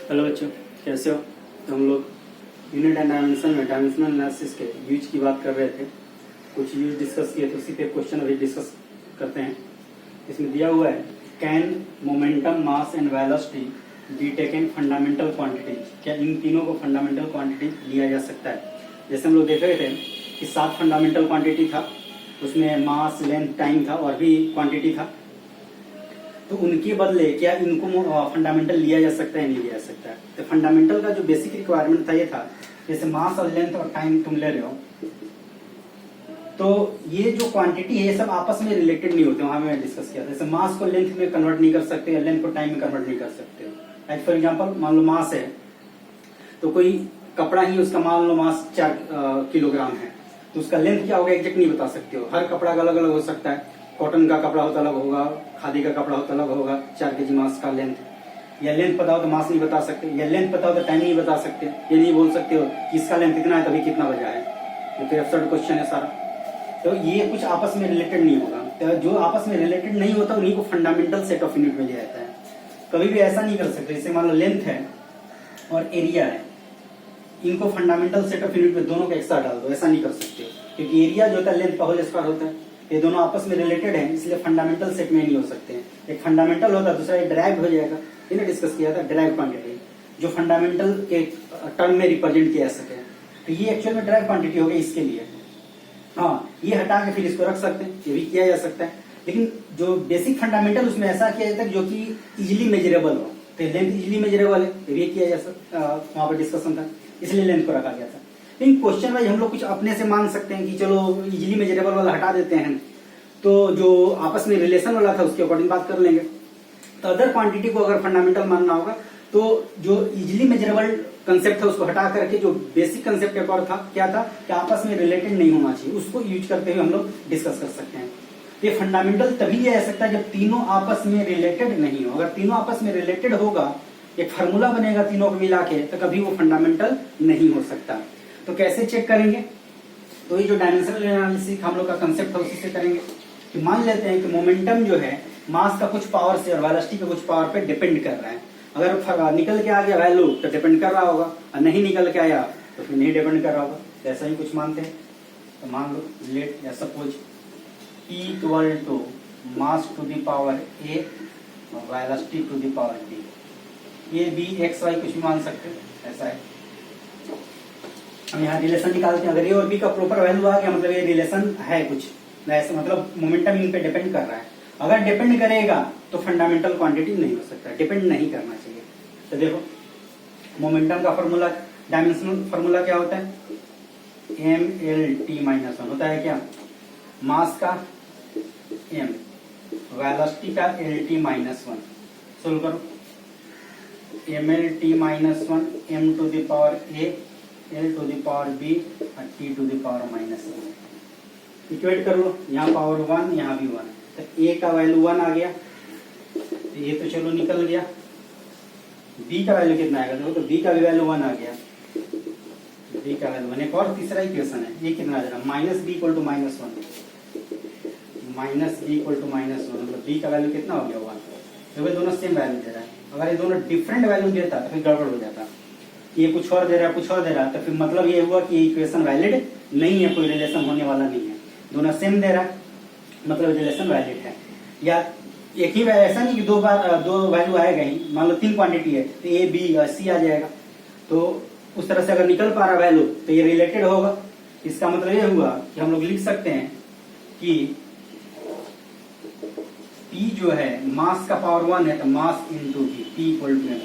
Hello बच्चों, कैसे हो? तो हम लोग यूनिट एंड डायमेंशन में डायमेंशनल एनालिसिस के यूज की बात कर रहे थे। कुछ यूज डिस्कस किए तो उसी पे क्वेश्चन अभी डिस्कस करते हैं। इसमें दिया हुआ है, can momentum, mass and velocity be taken fundamental quantity. क्या इन तीनों को फंडामेंटल क्वांटिटी लिया जा सकता है? जैसे हम लोग देख रहे थे कि 7 फंडामेंटल क्वांटिटी था, उसमें मास, लेंथ, टाइम था और भी क्वांटिटी था। तो उनके बदले क्या इनको फंडामेंटल लिया जा सकता है, नहीं लिया जा सकता है? तो फंडामेंटल का जो बेसिक रिक्वायरमेंट था ये था, जैसे मास और लेंथ और टाइम तुम ले रहे हो, तो ये जो क्वांटिटी है ये सब आपस में रिलेटेड नहीं होते। वहां में डिस्कस किया था, जैसे मास को लेंथ में कन्वर्ट नहीं कर सकते या लेंथ को टाइम में कन्वर्ट नहीं कर सकते। लाइक फॉर एग्जाम्पल, मान लो मास है, तो कोई कपड़ा ही उसका मान लो मास 4 किलोग्राम है, तो उसका लेंथ क्या होगा एग्जैक्ट नहीं बता सकते हो। हर कपड़ा का अलग अलग हो सकता है। कॉटन का कपड़ा होता अलग होगा, खादी का कपड़ा होता अलग होगा। 4 kg मास का लेंथ, या लेंथ पता हो तो मास नहीं बता सकते, या लेंथ पता हो तो टाइम नहीं बता सकते। ये नहीं बोल सकते हो कि इसका लेंथ इतना है तभी कितना बजा है। ये तो एब्सर्ड क्वेश्चन है सारा। तो ये कुछ आपस में रिलेटेड नहीं होगा। तो जो आपस में रिलेटेड नहीं होता उन्हीं को फंडामेंटल सेट ऑफ यूनिट में लिया जाता है। कभी भी ऐसा नहीं कर सकते, जैसे मान लो लेंथ है और एरिया है, इनको फंडामेंटल सेट ऑफ यूनिट में दोनों का एक साथ डाल दो, ऐसा नहीं कर सकते हो। क्योंकि एरिया जो होता है लेंथ का होल स्क्वायर होता है, ये दोनों आपस में रिलेटेड हैं, इसलिए फंडामेंटल सेट में नहीं हो सकते हैं। एक फंडामेंटल होता है, दूसरा एक ड्राइव हो जाएगा। इन्हें डिस्कस किया था, ड्राइव क्वांटिटी जो फंडामेंटल के टर्म में रिप्रेजेंट किया जा सके। तो ये एक्चुअल में ड्राइव क्वांटिटी हो गई इसके लिए। हाँ, ये हटा के फिर इसको रख सकते हैं, ये भी किया जा सकता है। लेकिन जो बेसिक फंडामेंटल उसमें ऐसा किया जाता है जो कि इजिली मेजरेबल हो। तो लेंथ इजिली मेजरेबल है, ये भी किया जा सकता, वहां पर डिस्कशन था, इसलिए लेंथ को रखा गया था। लेकिन क्वेश्चन वाइज हम लोग कुछ अपने से मान सकते हैं कि चलो इजिली मेजरेबल वाला हटा देते हैं, तो जो आपस में रिलेशन वाला था उसके अकॉर्डिंग बात कर लेंगे। तो अदर क्वांटिटी को अगर फंडामेंटल मानना होगा तो जो इजिली मेजरेबल कंसेप्ट था उसको हटा करके जो बेसिक कंसेप्ट एक और था, क्या था कि आपस में रिलेटेड नहीं होना चाहिए, उसको यूज करते हुए हम लोग डिस्कस कर सकते हैं। ये फंडामेंटल तभी लिया जा सकता है जब तीनों आपस में रिलेटेड नहीं हो। अगर तीनों आपस में रिलेटेड होगा, एक फार्मूला बनेगा तीनों को मिला के, तो कभी वो फंडामेंटल नहीं हो सकता। तो कैसे चेक करेंगे? तो ये जो डायमेंशनल एनालिसिस हम लोग का कंसेप्ट था उसी से करेंगे। कि मान लेते हैं कि मोमेंटम जो है मास का कुछ पावर से और वेलोसिटी के कुछ पावर पे डिपेंड कर रहा है। अगर निकल के आ गया वैल्यू तो डिपेंड कर रहा होगा, और नहीं निकल के आया तो फिर नहीं डिपेंड कर रहा होगा। तो ऐसा ही कुछ मानते हैं। तो मान लो लेट या suppose E equal to mass to the power A और velocity to the power B। A B X Y कुछ भी मान सकते हैं, ऐसा है। हम यहाँ रिलेशन निकालते हैं। अगर ए और बी का प्रॉपर वैल्यू आ गया मतलब ये रिलेशन है कुछ ऐसा, मतलब मोमेंटम इन पे डिपेंड कर रहा है। अगर डिपेंड करेगा तो फंडामेंटल क्वांटिटी नहीं हो सकता, डिपेंड नहीं करना चाहिए। तो देखो मोमेंटम का फॉर्मूला, डायमेंशनल फॉर्मूला क्या होता है? MLT-1 होता है क्या? मास का M, वेलोसिटी का LT-1। सोल्व करो। MLT-1 M to the power A, L to the power B और T to the power -1। Equate कर लो, यहाँ पावर 1 यहाँ भी 1। तो A का वैल्यू 1 आ गया, तो ये तो चलो निकल गया। B का वैल्यू कितना आएगा? देखो तो B का भी वैल्यू 1 आ गया, B का वैल्यू 1। एक और तीसरा इक्वेशन है, ये कितना आ जाएगा? -B equal to -1, -B equal to -1, मतलब B का वैल्यू कितना हो गया? 1। तो वे दोनों सेम वैल्यू दे रहा है। अगर ये दोनों डिफरेंट वैल्यू देता तो फिर गड़बड़ हो जाता। ये कुछ और दे रहा है, कुछ और दे रहा है, तो फिर मतलब ये हुआ कि ये इक्वेशन वैलिड नहीं है, कोई रिलेशन होने वाला नहीं है। दोनों सेम दे रहा है मतलब रिलेशन वैलिड है। या एक ही ऐसा नहीं कि दो वैल्यू आएगा ही। मान लो 3 क्वांटिटी है तो A B और C आ जाएगा। तो उस तरह से अगर निकल पा रहा वैल्यू तो ये रिलेटेड होगा। इसका मतलब ये हुआ कि हम लोग लिख सकते हैं कि P जो है मास का पावर 1 है, तो mass into P equal to M।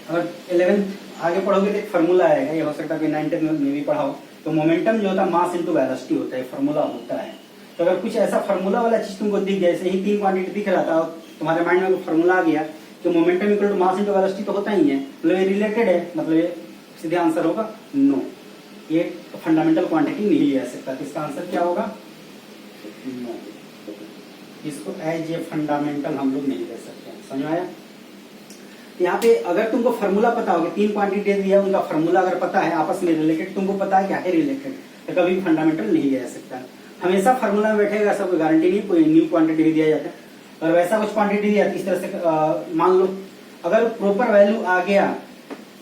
अगर 11th आगे पढ़ोगे तो एक फॉर्मूला आएगा, ये हो सकता है कि 9th में भी पढ़ाओ। तो मोमेंटम जो होता है मास इंटू वेलोसिटी होता है, फॉर्मूला होता है। तो अगर कुछ ऐसा फॉर्मूला वाला चीज तुमको दिख गया, जैसे ही 3 क्वांटिटी दिख रहा था, तुम्हारे माइंड में फॉर्मूला आ गया कि momentum equal to mass into velocity, तो होता ही है, मतलब ये रिलेटेड है, मतलब ये सीधे आंसर होगा नो। ये फंडामेंटल क्वांटिटी नहीं लिया जा सकता। तो इसका आंसर क्या होगा? नो। इसको एज ए फंडामेंटल हम लोग नहीं ले सकते। समझ आया? यहाँ पे अगर तुमको फॉर्मूला पता होगा, 3 क्वांटिटी दिया उनका फॉर्मूला अगर पता है, आपस में रिलेटेड, तुमको पता है क्या है रिलेटेड, तो कभी फंडामेंटल नहीं लिया जा सकता। हमेशा फॉर्मूला में बैठेगा ऐसा कोई गारंटी नहीं, कोई न्यू क्वांटिटी भी दिया जाता है। और वैसा कुछ क्वांटिटी दिया इस तरह से मान लो अगर प्रॉपर वैल्यू आ गया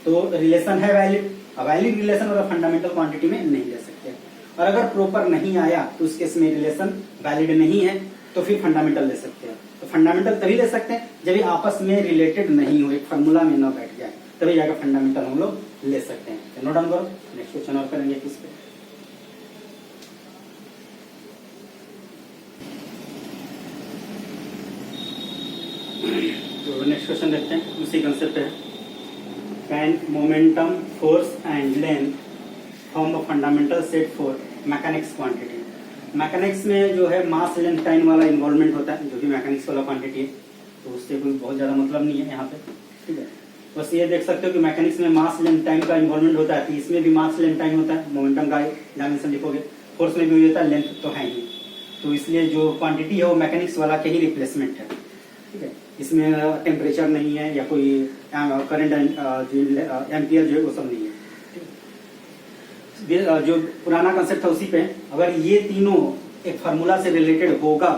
तो रिलेशन है वैलिड। वैलिड रिलेशन अगर फंडामेंटल क्वांटिटी में नहीं ले सकते, और अगर प्रॉपर नहीं आया तो उस केस में रिलेशन वैलिड नहीं है तो फिर फंडामेंटल ले सकते हैं। तो फंडामेंटल तभी ले सकते हैं जब ये आपस में रिलेटेड नहीं हो, एक फॉर्मूला में ना बैठ जाए, तभी जाकर फंडामेंटल हम लोग ले सकते हैं। नोट डाउन करो, नेक्स्ट क्वेश्चन और करेंगे किस पे। तो नेक्स्ट क्वेश्चन देखते हैं, उसी कंसेप्ट है। Can momentum, force and length form a fundamental set for mechanics quantity. Mechanics में जो है मास लेंथ टाइम वाला इन्वॉल्वमेंट होता है, जो कि मैकेनिक्स वाला क्वांटिटी है, तो उससे कोई बहुत ज्यादा मतलब नहीं है यहाँ पे, ठीक है। बस ये देख सकते हो कि मैकेनिक्स में मास लेंथ टाइम का इन्वॉल्वमेंट होता है, तो इसमें भी मास लेंथ टाइम होता है, मोमेंटम का डायमेंशन लिखोगे। फोर्स में भी होता है, लेंथ तो है ही, तो इसलिए जो क्वांटिटी है वो मैकेनिक्स वाला के ही रिप्लेसमेंट है, ठीक है। इसमें टेम्परेचर नहीं है या कोई करंट एम्पियर जो है वो सब नहीं है। जो पुराना कंसेप्ट था उसी पे, अगर ये तीनों एक फार्मूला से रिलेटेड होगा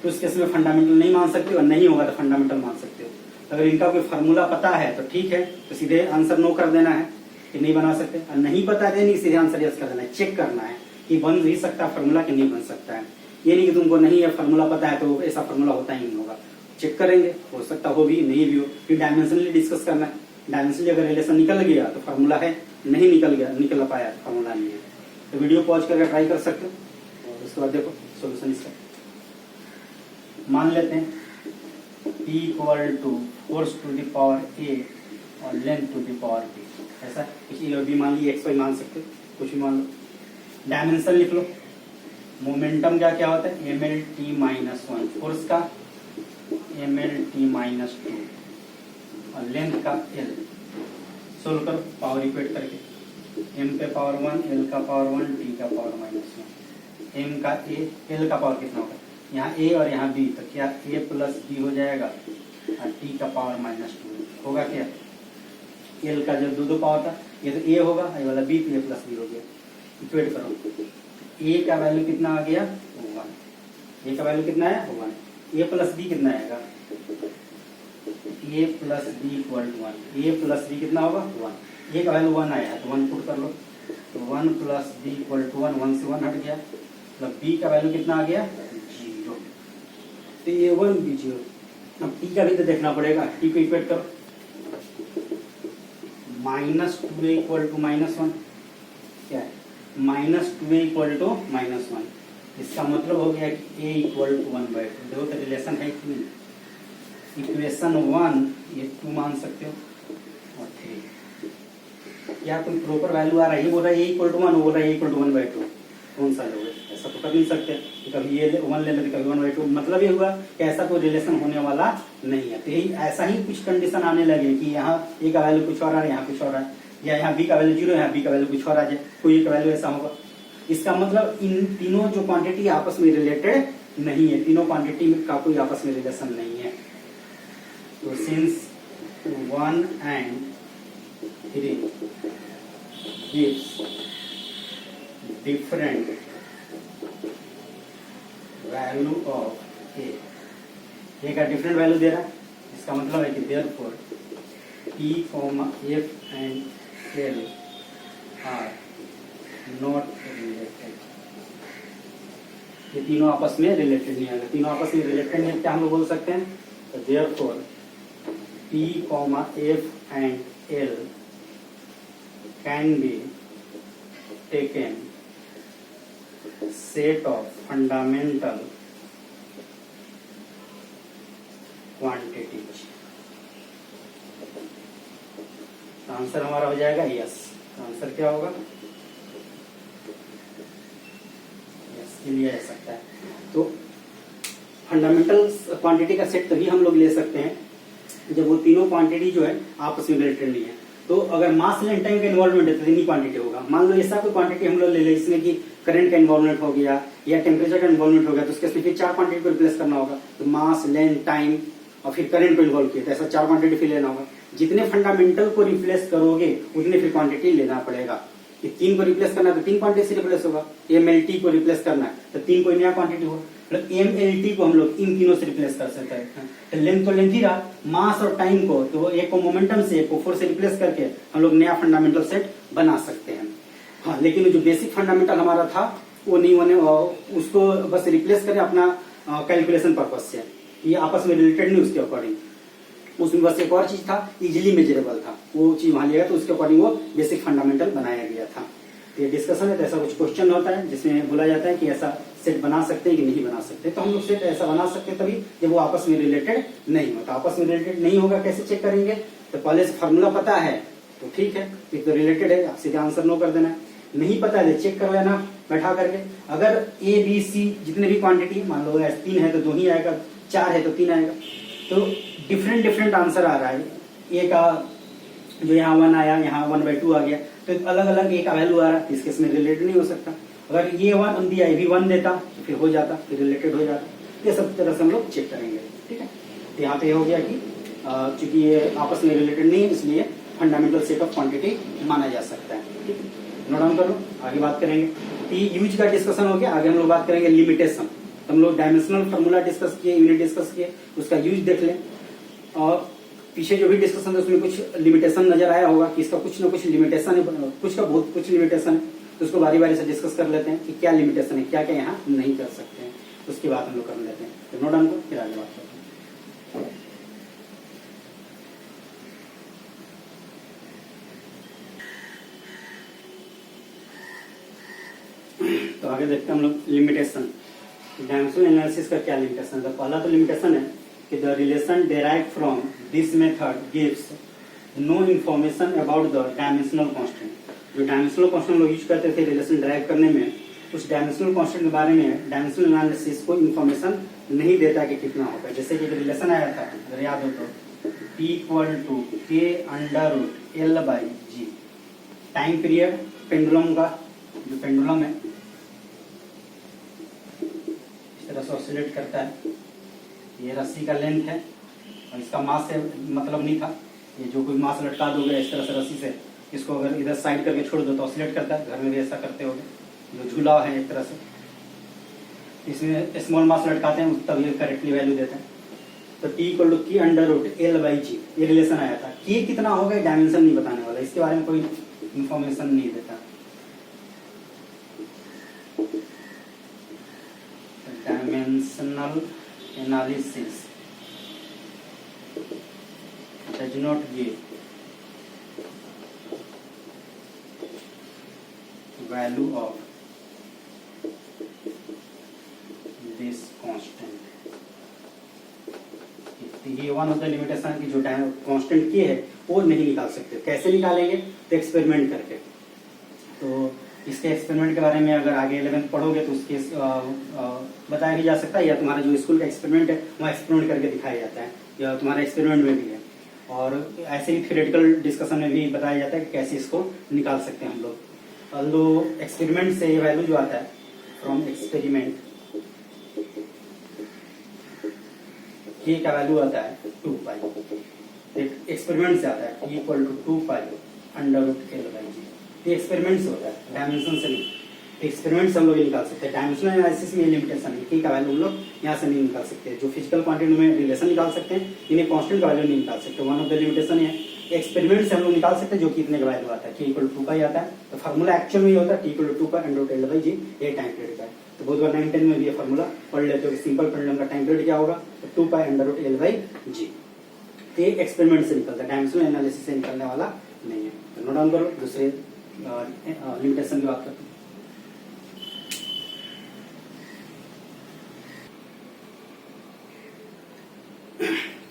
तो उस केस में फंडामेंटल नहीं मान सकते, और नहीं होगा तो फंडामेंटल मान सकते हो। अगर इनका कोई फार्मूला पता है तो ठीक है, तो सीधे आंसर नो कर देना है कि नहीं बना सकते, और नहीं पता है नहीं, सीधे आंसर यस कर देना है। चेक करना है कि बन भी सकता है फार्मूला कि नहीं बन सकता है। ये नहीं कि तुमको नहीं है फार्मूला पता है तो ऐसा फार्मूला होता ही नहीं होगा। चेक करेंगे, हो सकता हो भी, नहीं भी हो। फिर डायमेंशनली डिस्कस करना है, डायमेंशनली अगर रिलेशन निकल गया तो फार्मूला है, नहीं निकल पाया तो फार्मूला नहीं है। तो वीडियो पॉज करके ट्राई कर सकते हो, और उसके बाद देखो सोल्यूशन इसका। मान लेते हैं P equal to force to the power A और length to the power B, ऐसा कुछ ए और बी मान ली, एक्स वाई मान सकते हो, कुछ भी मान लो। डायमेंशन लिख लो, मोमेंटम क्या क्या होता है, mlt-1, फोर्स का mlt-2 और लेंथ का L। सोल्व करो पावर इक्वेट करके, m पे पावर 1, l का पावर 1, t का पावर -1। m का a, l का पावर कितना होगा, यहाँ a और यहाँ b, तो क्या a प्लस b हो जाएगा, और t का पावर -2 होगा क्या। l का जब दो पावर था, ये तो a होगा, ये वाला b, तो a प्लस b हो गया। इक्वेट करो, a का वैल्यू कितना आ गया 1, a का वैल्यू कितना है 1, a प्लस b कितना आएगा, a plus b equal to 1, a plus b कितना होगा 1, a का वैल्यू 1 आया है तो 1 पुट कर लो, तो 1 प्लस b इक्वल टू 1, 1 से 1 हट गया, मतलब b का वैल्यू कितना आ गया 0, तो ये 1 b 0। अब t का भी तो देखना पड़ेगा, t को इक्वेट करो, -2a इक्वल टू -1, क्या है -2a इक्वल टू -1, इसका मतलब हो गया कि a इक्वल टू 1/2। देखो तो रिलेशन है कि नहीं, इक्वेशन 1 ये 2 मान सकते हो और 3, क्या कोई प्रॉपर वैल्यू आ रहा है, ये बोल रहा है a इक्वल टू 1, वो बोल रहा है a इक्वल टू 1/2, कौन सा लोगे, ऐसा तो कर नहीं सकते, कभी ये 1 ले लेते कभी 1/2, मतलब ये हुआ कि ऐसा कोई रिलेशन होने वाला नहीं है। तो यही ऐसा ही कुछ कंडीशन आने लगे कि यहाँ a का वैल्यू कुछ और आ रहा है, यहाँ कुछ और है, या यहाँ b का वैल्यू 0 है, यहाँ b का वैल्यू कुछ और आ जाए, कोई एक वैल्यू ऐसा होगा। इसका मतलब इन तीनों जो क्वांटिटी आपस में रिलेटेड नहीं है, तीनों क्वांटिटी का कोई आपस में रिलेशन नहीं है। तो since 1 and 3 gives different value of a का डिफरेंट वैल्यू दे रहा है, इसका मतलब है कि therefore P, F and L are not related। ये तीनों आपस में रिलेटेड नहीं है, तीनों आपस में रिलेटेड नहीं है, क्या हम लोग बोल सकते हैं, तो therefore P, F and L can be taken set of fundamental quantities। Answer हमारा हो जाएगा यस। आंसर क्या होगा, यस के लिए आ सकता है। तो फंडामेंटल क्वांटिटी का सेट तभी हम लोग ले सकते हैं जब वो तीनों क्वांटिटी जो है आपस में रिलेटेड नहीं है। तो अगर मास लेंथ टाइम का इन्वॉल्वमेंट है तो इतनी क्वांटिटी होगा। मान लो ऐसा कोई क्वांटिटी हम लोग ले लें इसमें कि करंट का इन्वॉल्वमेंट हो गया या टेम्परेचर का इन्वॉल्वमेंट हो गया, तो उसके फिर 4 क्वांटिटी को रिप्लेस करना होगा। तो मास, लेंथ, टाइम और फिर करंट को इन्वॉल्व किया, तो ऐसा 4 क्वांटिटी फिर लेना होगा। जितने फंडामेंटल को रिप्लेस करोगे उतने फिर क्वांटिटी लेना पड़ेगा। कि 3 को रिप्लेस करना है तो 3 क्वांटिटी से रिप्लेस होगा। MLT को रिप्लेस करना है तो 3 कोई नया क्वांटिटी होगा। मतलब MLT को हम लोग इन तीनों से रिप्लेस कर सकते हैं। तो लेंथ तो लेंथ ही रहा, मास और टाइम को, तो एक को मोमेंटम से एक को फोर्स से रिप्लेस करके हम लोग नया फंडामेंटल सेट बना सकते हैं। हाँ, लेकिन जो बेसिक फंडामेंटल हमारा था वो नहीं होने, उसको बस रिप्लेस करें अपना कैलकुलेशन पर्पज से, ये आपस में रिलेटेड नहीं उसके अकॉर्डिंग। उसमें बस एक और चीज था, इजीली मेजरेबल था, वो चीज वहां लिया, तो उसके अकॉर्डिंग वो बेसिक फंडामेंटल बनाया गया था। तो ये डिस्कशन है, तो ऐसा कुछ क्वेश्चन होता है जिसमें बोला जाता है कि ऐसा सेट बना सकते हैं कि नहीं बना सकते। तो हम लोग सेट ऐसा बना सकते हैं तभी जब वो आपस में रिलेटेड नहीं होता। आपस में रिलेटेड नहीं होगा, कैसे चेक करेंगे? तो पहले से फॉर्मूला पता है तो ठीक है, एक तो रिलेटेड है, सीधे आंसर नो कर देना है। नहीं पता है चेक कर लेना बैठा करके। अगर A B C जितने भी क्वांटिटी, मान लो 3 है तो 2 ही आएगा, 4 है तो 3 आएगा, तो डिफरेंट आंसर आ रहा है। ए का जो यहाँ 1 आया, यहाँ 1/2 आ गया, तो अलग अलग ए का वैल्यू आ रहा है, इसके इसमें रिलेटेड नहीं हो सकता। अगर ये 1 दिया, ये भी 1 देता तो फिर हो जाता, फिर रिलेटेड हो जाता। ये सब तरह से हम लोग चेक करेंगे, ठीक है। तो यहाँ पे हो गया कि चूंकि ये आपस में रिलेटेड नहीं है, इसलिए फंडामेंटल सेट ऑफ क्वांटिटी माना जा सकता है, ठीक है। नोट डाउन कर लो, आगे बात करेंगे। यूज का डिस्कशन हो गया, आगे हम लोग बात करेंगे लिमिटेशन। तो हम लोग डायमेंशनल फार्मूला डिस्कस किए, यूनिट डिस्कस किए, उसका यूज देख लें। और पीछे जो भी डिस्कशन है उसमें कुछ लिमिटेशन नजर आया होगा कि इसका कुछ ना कुछ लिमिटेशन है, कुछ का बहुत कुछ लिमिटेशन है, तो उसको बारी बारी से डिस्कस कर लेते हैं कि क्या लिमिटेशन है, क्या क्या यहाँ नहीं कर सकते हैं, उसकी बात हम लोग कर लेते हैं। तो नोट डाउन को फिर आगे बात करते हैं। तो आगे देखते हैं हम लोग लिमिटेशन। डायमेंशनल एनालिसिस का क्या लिमिटेशन है? तो पहला तो लिमिटेशन है कि the relation derive from this method gives no information about the dimensional constant. जो डायमेंशनल कांस्टेंट लोग यूज करते थे रिलेशन डेराइव करने में, उस डायमेंशनल कांस्टेंट के बारे में डायमेंशनल एनालिसिस को इन्फॉर्मेशन नहीं देता कि कितना होगा। जैसे कि रिलेशन आया था, अगर याद हो तो P = K√L/G। Time period pendulum का, जो पेंडुलम है इस तरह से ऑसिलेट करता है, ये रस्सी का लेंथ है और इसका मास से मतलब नहीं था। ये जो कोई मास लटका दोगे इस तरह से रस्सी से, इसको अगर इधर साइड करके छोड़ दो तो ऑसिलेट करता है। घर में भी ऐसा करते होगे, जो झूला है एक तरह से, इसमें स्मॉल मास लटकाते हैं तब ये करेक्टली वैल्यू देते हैं। तो T = K√L/G ये रिलेशन आया था। K कितना होगा डायमेंशन नहीं बताने वाला, इसके बारे में कोई इंफॉर्मेशन नहीं देता। Dimensional analysis does not give value of this constant। ये वन ऑफ द लिमिटेशन की जो कांस्टेंट की है वो नहीं निकाल सकते। कैसे निकालेंगे? तो एक्सपेरिमेंट करके। तो इसके एक्सपेरिमेंट के बारे में अगर आगे 11th पढ़ोगे तो उसके बताया भी जा सकता है, या तुम्हारा जो स्कूल का एक्सपेरिमेंट है वहाँ एक्सपेरिमेंट करके दिखाया जाता है, या तुम्हारा एक्सपेरिमेंट में भी है। और ऐसे ही थ्योरेटिकल डिस्कशन में भी बताया जाता है कि कैसे इसको निकाल सकते हैं हम लोग। ऑल्दो एक्सपेरिमेंट से ये वैल्यू जो आता है फ्रॉम एक्सपेरिमेंट, K का वैल्यू आता है 2π। एक्सपेरिमेंट से आता है T = 2π√L/G। ये एक्सपेरिमेंट से होता है, डायमेंशन से नहीं। एक्सपेरिमेंट से हम लोग निकाल सकते हैं। डायमेंशनल एनालिसिस में लिमिटेशन है, K का वैल्यू हम लोग यहाँ से नहीं निकाल सकते। जो फिजिकल क्वांटिटी में रिलेशन निकाल सकते हैं, इन्हें कांस्टेंट का वैल्यू नहीं निकाल सकते। वन ऑफ द लिमिटेशन है। एक्सपेरिमेंट से हम लोग निकाल सकते हैं जो कि इतने का वैल्यू आता है, K = 2π आता है। तो फार्मूला एक्चुअल में ये होता है T = 2π√L/G, ये टाइम पीरियड का है। तो बहुत बार 9-10 में भी ये फार्मूला पढ़ लेते हो कि सिंपल पेंडुलम का टाइम पीरियड क्या होगा, तो 2π√L/G। ये एक्सपेरिमेंट से निकलता है, डायमेंशनल एनालिसिस से निकलने वाला नहीं है। तो नोट डाउन करो, दूसरे लिमिटेशन की बात करते हैं।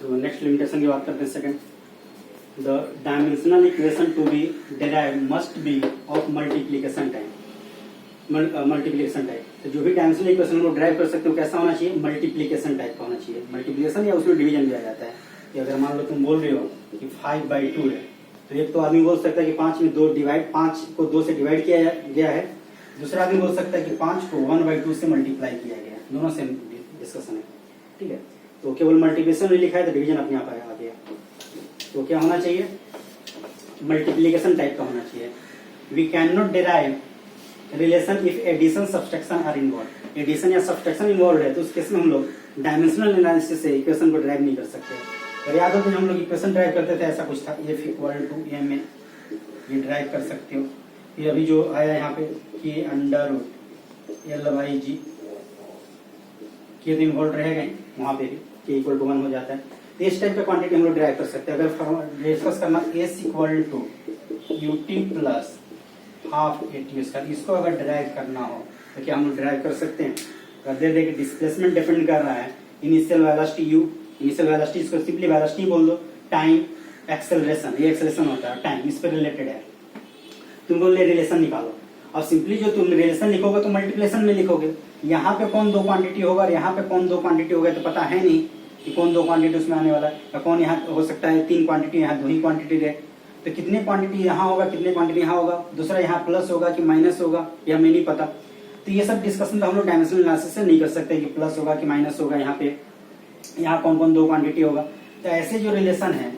तो नेक्स्ट लिमिटेशन की बात करते हैं, second. The dimensional equation to be derived must be of multiplication type. Multiplication type, तो जो भी डायमेंशनल इक्वेशन को ड्राइव कर सकते हो कैसा होना चाहिए? मल्टीप्लिकेशन टाइप का होना चाहिए। मल्टीप्लिकेशन या उसमें डिवीजन भी आ जाता है कि अगर मान लो तुम बोल रहे हो कि 5/2 है, तो एक तो आदमी बोल सकता है कि 5 में 5 को 2 से डिवाइड किया गया है। दूसरा आदमी बोल सकता है कि 5 को 1/2 से मल्टीप्लाई किया गया है। दोनों से डिस्कशन है, ठीक है। तो केवल मल्टीप्लिकेशन नहीं लिखा है तो डिवीजन अपने आप आ गया। तो क्या होना चाहिए? मल्टीप्लिकेशन टाइप का होना चाहिए। We can not derive relation if addition subtraction are involve, addition या सब्सट्रैक्शन इन्वॉल्व है तो उस केस में हम लोग डायमेंशनल एनालिसिस से इक्वेशन को ड्राइव नहीं कर सकते। और याद हो तो हम लोग इक्वेशन ड्राइव करते थे ऐसा कुछ था, F equal to M A, ये ड्राइव कर सकते हो। ये अभी जो आया यहाँ पे के अंडर एल बाई जी, के तो इन्वॉल्व रहेगा ही वहां पे भी, के इक्वल टू 1 हो जाता है। तो इस टाइप का क्वांटिटी हम लोग ड्राइव कर सकते हैं। अगर डिस्कस करना S equal to UT plus half AT square, इसको अगर ड्राइव करना हो तो क्या हम लोग ड्राइव कर सकते हैं। अगर दे दे कि डिस्प्लेसमेंट डिपेंड कर रहा है initial velocity you, initial velocity इसको सिंपली वेलोसिटी बोल दो, टाइम एक्सेलरेशन, ये एक्सेलरेशन होता है टाइम, इस पर रिलेटेड है। तुम बोल रिलेशन निकालो, और सिंपली जो तुम रिलेशन लिखोगे तो मल्टीप्लिकेशन में लिखोगे। यहाँ पे कौन दो क्वांटिटी होगा और यहाँ पे कौन दो क्वांटिटी होगा तो पता है नहीं कि कौन दो क्वांटिटी उसमें आने वाला है, या कौन यहाँ हो सकता है 3 क्वांटिटी, यहाँ 2 ही क्वांटिटी रहे, तो कितने क्वांटिटी यहाँ होगा कितने क्वांटिटी यहाँ होगा, दूसरा यहाँ प्लस होगा कि माइनस होगा ये हमें नहीं पता। तो ये सब डिस्कशन तो हम लोग डायमेंशनल एनालिसिस से नहीं कर सकते कि प्लस होगा कि माइनस होगा, यहाँ पे यहाँ कौन कौन दो क्वांटिटी होगा। तो ऐसे जो रिलेशन है,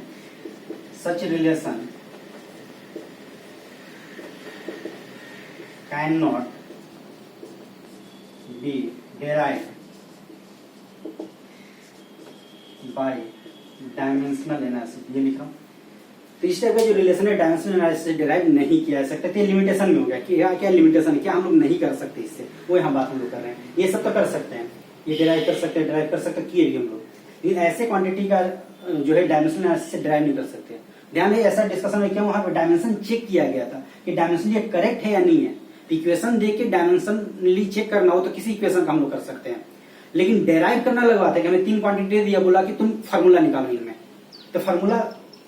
such relation can not be derived by dimensional analysis, ये लिखा। तो इस टाइप का जो रिलेशन है डायमेंशनल एनालिसिस से डिराइव नहीं किया जा सकता। तो लिमिटेशन में हो गया कि क्या लिमिटेशन है, क्या हम लोग नहीं कर सकते इससे, वो यहाँ बात हम लोग कर रहे हैं। ये सब तो कर सकते हैं, ये डिराइव कर सकते हैं, ड्राइव कर सकते हैं, किए भी हम लोग, लेकिन ऐसे क्वांटिटी का जो है डायमेंशनल एनालिसिस से ड्राइव नहीं कर सकते। ध्यान है ऐसा डिस्कशन में क्यों, वहां पर डायमेंशन चेक किया गया था कि डायमेंशन ये करेक्ट है या नहीं है। इक्वेशन देख के डायमेंशनली चेक करना हो तो किसी इक्वेशन का हम लोग कर सकते हैं, लेकिन डेराइव करना लगवाते हैं कि हमें 3 क्वांटिटी दिया, बोला कि तुम फार्मूला निकालो इनमें, तो फार्मूला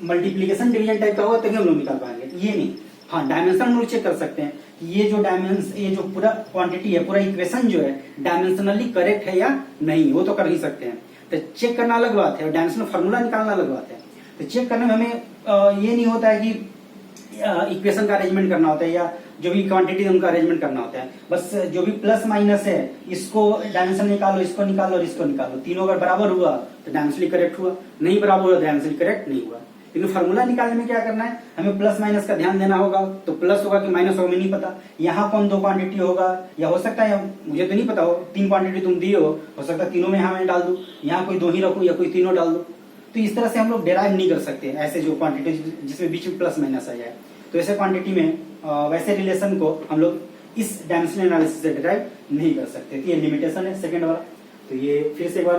मल्टीप्लीकेशन डिवीजन टाइप का होगा तभी हम लोग निकाल पाएंगे, ये नहीं। हाँ डायमेंशन हम लोग चेक कर सकते हैं कि ये जो पूरा क्वांटिटी है, पूरा इक्वेशन जो है डायमेंशनली करेक्ट है या नहीं, वो तो कर ही सकते हैं। तो चेक करना अलग बात है और डायमेंशनल फार्मूला निकालना अलग बात है। तो चेक करने में हमें ये नहीं होता है कि इक्वेशन का अरेंजमेंट करना होता है या जो भी क्वांटिटी उनका अरेंजमेंट करना होता है, बस जो भी प्लस माइनस है इसको डायमेंशन निकालो, इसको निकालो और इसको निकालो, तीनों अगर बराबर हुआ तो डायमेंशनली करेक्ट हुआ, नहीं बराबर हुआ डायमेंशनली करेक्ट नहीं हुआ। लेकिन फार्मूला निकालने में क्या करना है, हमें प्लस माइनस का ध्यान देना होगा। तो प्लस होगा कि माइनस होगा, मुझे नहीं पता, यहाँ कौन दो क्वांटिटी होगा, या हो सकता है मुझे तो नहीं पता हो 3 क्वांटिटी तुम दिए हो सकता है तीनों में यहाँ मैं डाल दूं, यहाँ कोई 2 ही रखूं या कोई तीनों डाल दूं। तो इस तरह से हम लोग डेराइव नहीं कर सकते ऐसे जो क्वांटिटी जिसमें बीच में प्लस माइनस आ जाए। तो ऐसे क्वांटिटी में वैसे रिलेशन को हम लोग इस डायमेंशनल एनालिसिस से डिराइव नहीं कर सकते। तो ये लिमिटेशन है सेकंड वाला। तो ये फिर से एक बार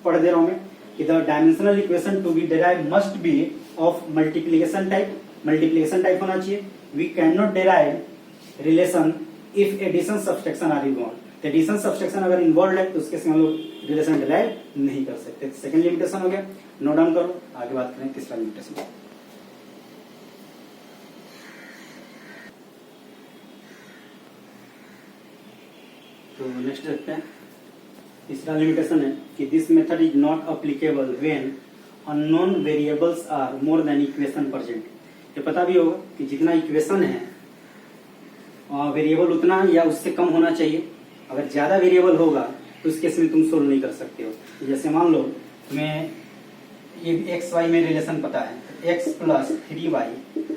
पढ़ दे रहा हूं मैं कि the dimensional equation to be derive must be of multiplication type होना चाहिए। We can not derive relation if addition subtraction are involve. Addition subtraction अगर इन्वॉल्व है तो उसके से हम लोग रिलेशन डिराइव नहीं कर सकते। सेकंड लिमिटेशन हो गया, नोट डाउन करो। आगे बात करें तीसरा लिमिटेशन। तो नेक्स्ट देखते हैं, तीसरा लिमिटेशन है कि this method is not applicable when unknown variables are more than equation present. ये पता भी होगा कि जितना इक्वेशन है वेरिएबल उतना या उससे कम होना चाहिए। अगर ज्यादा वेरिएबल होगा तो उस केस में तुम सोल्व नहीं कर सकते हो। जैसे मान लो तुम्हें ये एक्स वाई में रिलेशन पता है, x plus 3y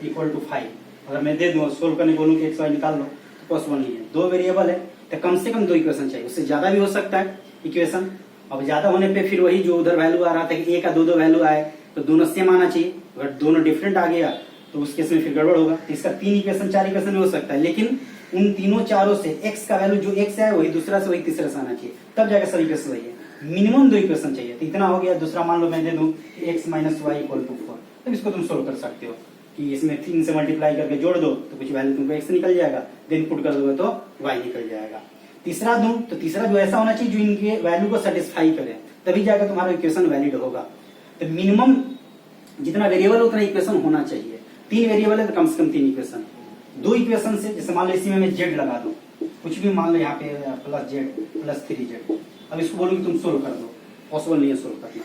equal to 5, अगर मैं दे दूं सोल्व करने बोलूं कि एक्स वाई निकाल लो तो पॉसिबल नहीं है। 2 वेरिएबल है तो कम से कम 2 इक्वेशन चाहिए, उससे ज्यादा भी हो सकता है इक्वेशन। अब ज्यादा होने पे फिर वही जो उधर वैल्यू आ रहा था कि ए का 2 वैल्यू आए तो दोनों सेम आना चाहिए। अगर दोनों डिफरेंट आ गया तो उस केस में फिर गड़बड़ होगा। तो इसका 3 इक्वेशन 4 इक्वेशन हो सकता है, लेकिन उन तीनों चारों से एक्स का वैल्यू जो एक्स है वही दूसरा से वही तीसरा से आना चाहिए, तब जाकर सभी इक्वेशन सही है। मिनिमम 2 इक्वेशन चाहिए। तो इतना हो गया। दूसरा मान लो मैं दे दूं X minus Y equal to 4, तब इसको तुम सोल्व कर सकते हो कि इसमें 3 से मल्टीप्लाई करके जोड़ दो तो कुछ वैल्यू तुमको एक्स निकल जाएगा, देन पुट कर दोगे तो वाई निकल जाएगा। तीसरा दूं तो तीसरा जो ऐसा होना चाहिए जो इनके वैल्यू को सेटिस्फाई करे, तभी जाकर तुम्हारा इक्वेशन वैलिड होगा। तो मिनिमम जितना वेरिएबल उतना इक्वेशन होना चाहिए। 3 वेरिएबल है तो कम से कम 3 इक्वेशन। 2 इक्वेशन से जैसे मान लो इसी में मैं जेड लगा दूं, कुछ भी मान लो यहाँ पे प्लस जेड प्लस 3z, अब इसको बोलूँ कि तुम सोल्व कर दो, पॉसिबल नहीं है सोल्व करना।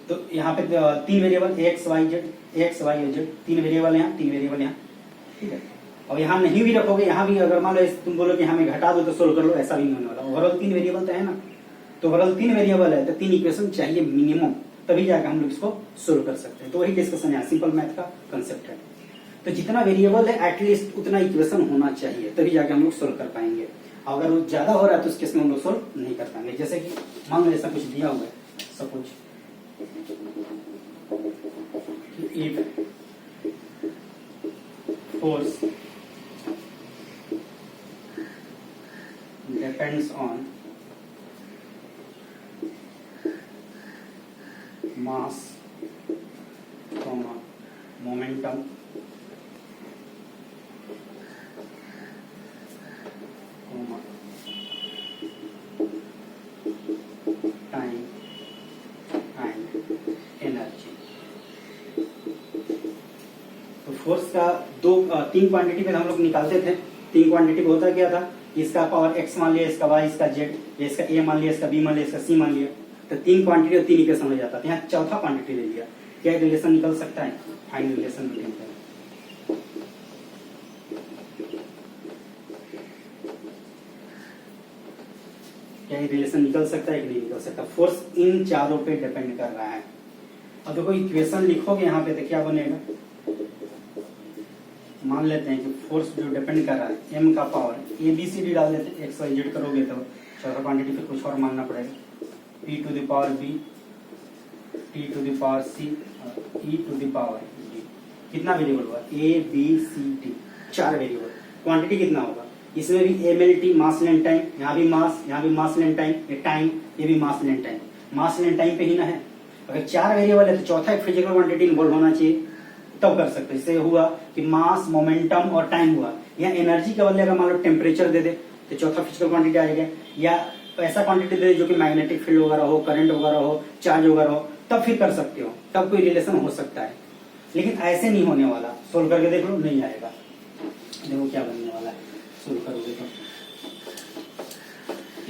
तो यहाँ पे 3 variable X Y Z 3 variable यहाँ 3 वेरिएबल यहाँ, ठीक है। और यहाँ नहीं भी रखोगे, यहाँ भी अगर मान लो तुम बोलो कि हमें घटा दो तो सोल्व कर लो, ऐसा भी नहीं होने वाला। ओवरऑल 3 वेरिएबल तो है ना, तो ओवरऑल 3 वेरिएबल है तो 3 इक्वेशन चाहिए मिनिमम, तभी जाकर हम लोग इसको सोल्व कर सकते हैं। तो वही डिस्कशन है, सिंपल मैथ का कंसेप्ट है। तो जितना वेरिएबल है एटलीस्ट उतना इक्वेशन होना चाहिए, तभी जाके हम लोग सोल्व कर पाएंगे। अगर वो ज्यादा हो रहा है तो उस केस में हम लोग सोल्व नहीं कर पाएंगे। जैसे कि मान लो ऐसा कुछ दिया हुआ है, suppose if force depends on mass momentum time and energy. तो फोर्स का तीन क्वांटिटी में हम लोग निकालते थे। तीन क्वांटिटी में होता क्या था कि इसका पावर एक्स मान लिया, इसका वाई, इसका जेड, इसका ए मान लिया, इसका बी मान लिया, इसका सी मान लिया। तो तीन क्वांटिटी और तीन इक्वेशन हो जाता था। यहाँ चौथा क्वांटिटी ले लिया, क्या रिलेशन निकल सकता है? फाइनल रिलेशन निकलता है। क्या रिलेशन निकल सकता है कि नहीं निकल सकता? फोर्स इन चारों पे डिपेंड कर रहा है। अब देखो इक्वेशन लिखोगे यहाँ पे तो क्या बनेगा? मान लेते हैं कि फोर्स जो डिपेंड कर रहा है m का power A B C D डाल देते हैं, एक्स वाई जेड करोगे तो चौथा क्वांटिटी फिर कुछ और मानना पड़ेगा। p to the power b, t to the power c, e to the power d। कितना वेरिएबल हुआ? a b c d, चार वेरिएबल। क्वांटिटी कितना होगा? इसमें भी M L T mass length time, यहाँ भी मास लेंथ टाइम, ये टाइम, ये भी mass length time. Mass length time पे ही ना है। अगर चार वेरिएबल है तो चौथा एक फिजिकल क्वांटिटी इन्वॉल्व होना चाहिए, तब कर सकते। इससे हुआ कि मास, मोमेंटम और टाइम हुआ। यहाँ एनर्जी के बदले अगर मान लो टेम्परेचर दे दे तो चौथा फिजिकल क्वांटिटी आएगा, या ऐसा क्वांटिटी दे दे जो कि मैग्नेटिक फील्ड वगैरह हो, करंट वगैरह हो, चार्ज वगैरह हो, तब फिर कर सकते हो, तब कोई रिलेशन हो सकता है। लेकिन ऐसे नहीं होने वाला। सोल्व करके देख लो, नहीं आएगा। देखो क्या बनने वाला है सोल्व करोगे तो।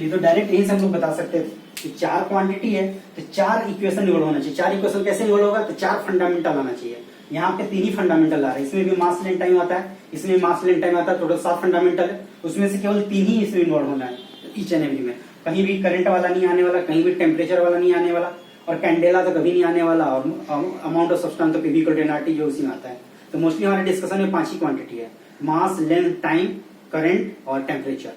ये तो डायरेक्ट यही से हम लोग बता सकते थे कि चार क्वांटिटी है तो चार इक्वेशन निवल होना चाहिए। चार इक्वेशन कैसे निवल होगा? तो चार फंडामेंटल आना चाहिए। यहाँ पे तीन ही फंडामेंटल आ रहे हैं। इसमें भी मास लेंथ टाइम आता है, इसमें मास लेंथ टाइम आता है, टोटल 7 फंडामेंटल है। उसमें से केवल तीन ही इसमें इन्वॉल्व होना है ईच एंड एवरी में। कहीं भी करंट वाला नहीं आने वाला, कहीं भी टेम्परेचर वाला नहीं आने वाला, और कैंडेला तो कभी नहीं आने वाला, और अमाउंट ऑफ सब्सटेंस तो पीवी एनआरटी जो उसी में आता है। तो मोस्टली हमारे डिस्कशन में 5 ही क्वांटिटी है, मास, लेंथ, टाइम, करंट और टेम्परेचर।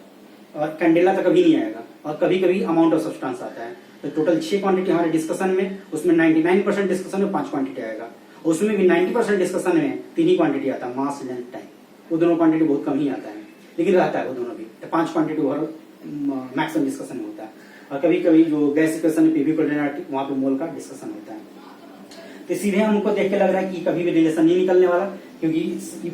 और कैंडेला तो कभी नहीं आएगा, और कभी कभी अमाउंट ऑफ सब्सटेंस आता है। तो टोटल 6 क्वांटिटी हमारे डिस्कशन में, उसमें 99% डिस्कशन में 5 क्वांटिटी आएगा। उसमें भी 90% डिस्कशन में 3 ही क्वांटिटी आता है, मास, लेंथ, टाइम। वो दोनों क्वांटिटी बहुत कम ही आता है, लेकिन रहता है वो दोनों भी। तो 5 क्वांटिटी मैक्सिमम डिस्कशन में होता है। और कभी कभी जो गैस इक्वेशन में पीवी कोऑर्डिनेट, वहां पे मोल का डिस्कशन होता है। तो सीधे हमको देख के लग रहा है कि कभी भी रिलेशन नहीं निकलने वाला, क्योंकि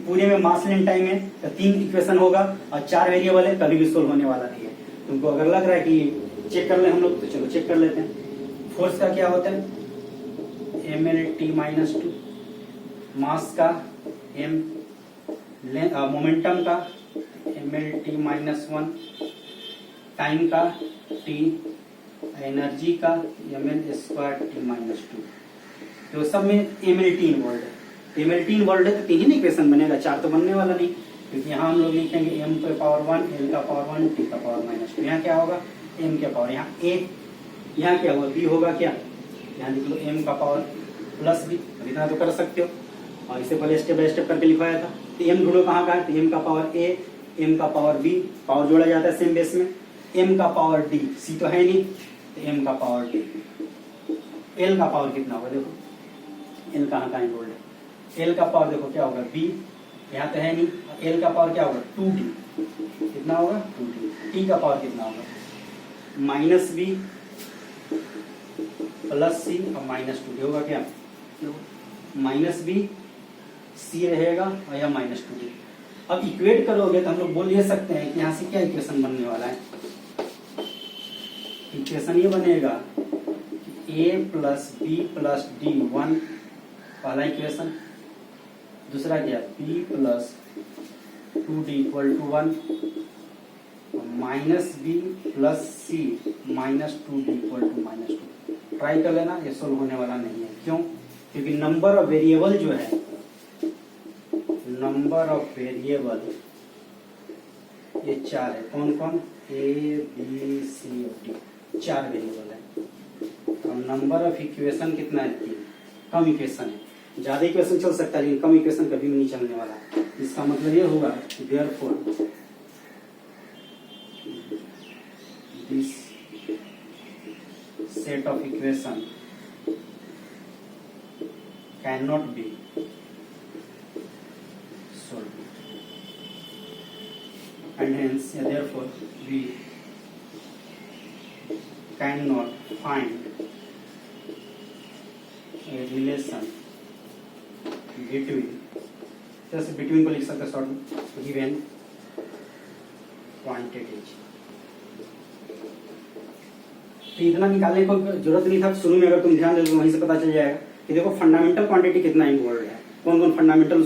पूरे में मास लेंथ टाइम है तो 3 इक्वेशन होगा और 4 वेरिएबल है, कभी भी सोल्व होने वाला नहीं है। तुमको अगर लग रहा है कि चेक कर ले हम लोग, तो चलो चेक कर लेते हैं। फोर्स का क्या होता है? mlt-2, मास का m, मोमेंटम का mlt-1, टाइम का t, एनर्जी का ml²t-2। तो सब में mlt इन्वॉल्व है। mlt इन्वॉल्व है तो 3 ही ना इक्वेशन बनेगा, 4 तो बनने वाला नहीं, क्योंकि यहाँ हम लोग लिखेंगे m पे पावर 1, l का पावर 1, t का पावर -2। यहाँ क्या होगा? m के पावर, यहाँ a, यहाँ क्या होगा? b होगा क्या? यहाँ लिख लो m का पावर प्लस b। इतना तो कर सकते हो, और इसे पहले स्टेप बाय स्टेप करके लिखवाया था। तो m ढूंढो कहाँ का है? तो m का पावर a, m का पावर b, पावर जोड़ा जाता है सेम बेस में, m का पावर d, c तो है नहीं, तो m का पावर d। l का पावर कितना होगा? देखो l कहाँ का इन्वॉल्व है? l का पावर देखो क्या होगा? b, यहाँ तो है नहीं। l का पावर क्या होगा? 2d। कितना होगा? 2d। t का पावर कितना होगा? -b प्लस c और -2d होगा क्या? -b, c रहेगा और यह -2d। अब इक्वेट करोगे तो हम लोग बोल ये सकते हैं कि यहाँ से क्या इक्वेशन बनने वाला है? इक्वेशन ये बनेगा a plus B plus D 1, पहला इक्वेशन। दूसरा क्या? b plus 2d equal to 1, -b plus c -2d equal to -2। Try कर लेना, ये सोल्व होने वाला नहीं है। क्यों? क्योंकि नंबर ऑफ वेरिएबल जो है, नंबर ऑफ वेरिएबल ये 4 है। कौन कौन? a b c और d, 4 वेरिएबल है। तो नंबर ऑफ इक्वेशन कितना है? 3। कम इक्वेशन है, ज्यादा इक्वेशन चल सकता है लेकिन कम इक्वेशन कभी भी नहीं चलने वाला। इसका मतलब ये होगा therefore this set of equation can not B solved and hence therefore we cannot find a relation between, जैसे between को लिख सकते हैं शॉर्ट में, given quantities। तो इतना निकालने को जरूरत नहीं था, शुरू में अगर तुम ध्यान दे तो वहीं से पता चल जाएगा कि देखो फंडामेंटल क्वांटिटी कितना इन्वॉल्व है, कौन कौन फंडामेंटल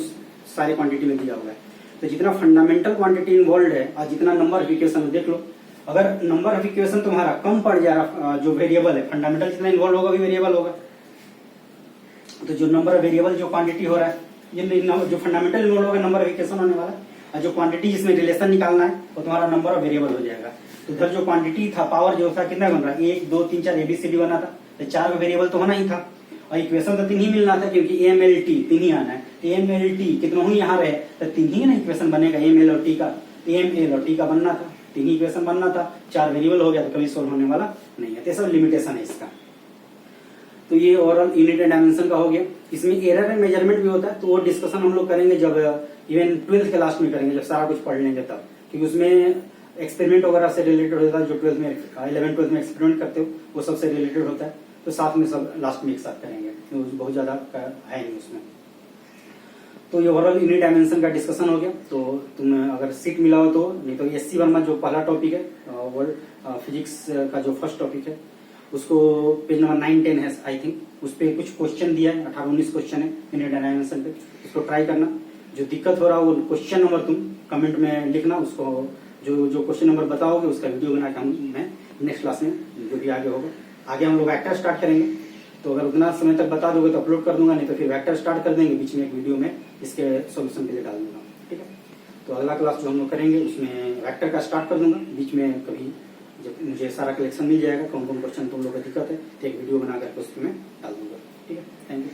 सारे क्वांटिटी में दिया हुआ है। तो जितना फंडामेंटल क्वांटिटी इन्वॉल्व है और जितना नंबर ऑफ इक्वेशन, देख लो अगर नंबर ऑफ इक्वेशन तुम्हारा कम पड़ जा रहा, जो वेरिएबल है फंडामेंटल जितना इन्वॉल्व होगा भी वेरिएबल होगा, तो जो नंबर ऑफ वेरिएबल जो क्वांटिटी हो रहा है ये जो फंडामेंटल इन्वॉल्व होगा नंबर ऑफ इक्वेशन होने वाला, और जो क्वांटिटी जिसमें रिलेशन निकालना है वो तुम्हारा नंबर ऑफ वेरिएबल हो जाएगा। तो उधर जो क्वांटिटी था पावर जो था कितना बन रहा है 1 2 3 4 ABCD बना था, तो 4 वेरिएबल तो होना ही था और इक्वेशन तो 3 ही मिलना था क्योंकि MLT 3 ही आना है। MLT कितना ही यहाँ रहे तो 3 ही ना इक्वेशन बनेगा, ML और T का, ML और T का बनना था, 3 ही इक्वेशन बनना था, 4 वेरिएबल हो गया तो कभी सोल्व होने वाला नहीं है। तो सब लिमिटेशन है इसका। तो ये ओवरऑल यूनिट एंड डायमेंशन का हो गया। इसमें एरर एंड मेजरमेंट भी होता है, तो वो डिस्कशन हम लोग करेंगे जब इवन 12th के लास्ट में करेंगे, जब सारा कुछ पढ़ लेंगे तब, क्योंकि उसमें एक्सपेरिमेंट वगैरह से रिलेटेड होता है, जो 12th में 11 12th में एक्सपेरिमेंट करते हो वो सबसे रिलेटेड होता है, तो साथ में सब लास्ट में एक साथ करेंगे, तो बहुत ज्यादा है नहीं उसमें। तो ये ओवरऑल यूनिट डायमेंशन का डिस्कशन हो गया। तो तुम्हें अगर सीट मिला हो तो, नहीं तो SC वर्मा जो पहला टॉपिक है वर्ल्ड फिजिक्स का जो फर्स्ट टॉपिक है उसको पेज नंबर 9 10 है आई थिंक, उस पर कुछ क्वेश्चन दिया है, 18-19 क्वेश्चन है यूनिट डायमेंशन पे, उसको ट्राई करना। जो दिक्कत हो रहा है वो क्वेश्चन नंबर तुम कमेंट में लिखना, उसको जो क्वेश्चन नंबर बताओगे उसका वीडियो बना के मैं नेक्स्ट क्लास में जो भी आगे होगा, आगे हम लोग वेक्टर स्टार्ट करेंगे, तो अगर उतना समय तक बता दोगे तो अपलोड कर दूंगा, नहीं तो फिर वेक्टर स्टार्ट कर देंगे, बीच में एक वीडियो में इसके सॉल्यूशन के लिए डाल दूंगा, ठीक है। तो अगला क्लास जो हम लोग करेंगे उसमें वेक्टर का स्टार्ट कर दूंगा, बीच में कभी जब मुझे सारा कलेक्शन मिल जाएगा कौन कौन क्वेश्चन तुम लोग का दिक्कत है तो एक वीडियो बना करके उसमें डाल दूंगा, ठीक है। Thank you.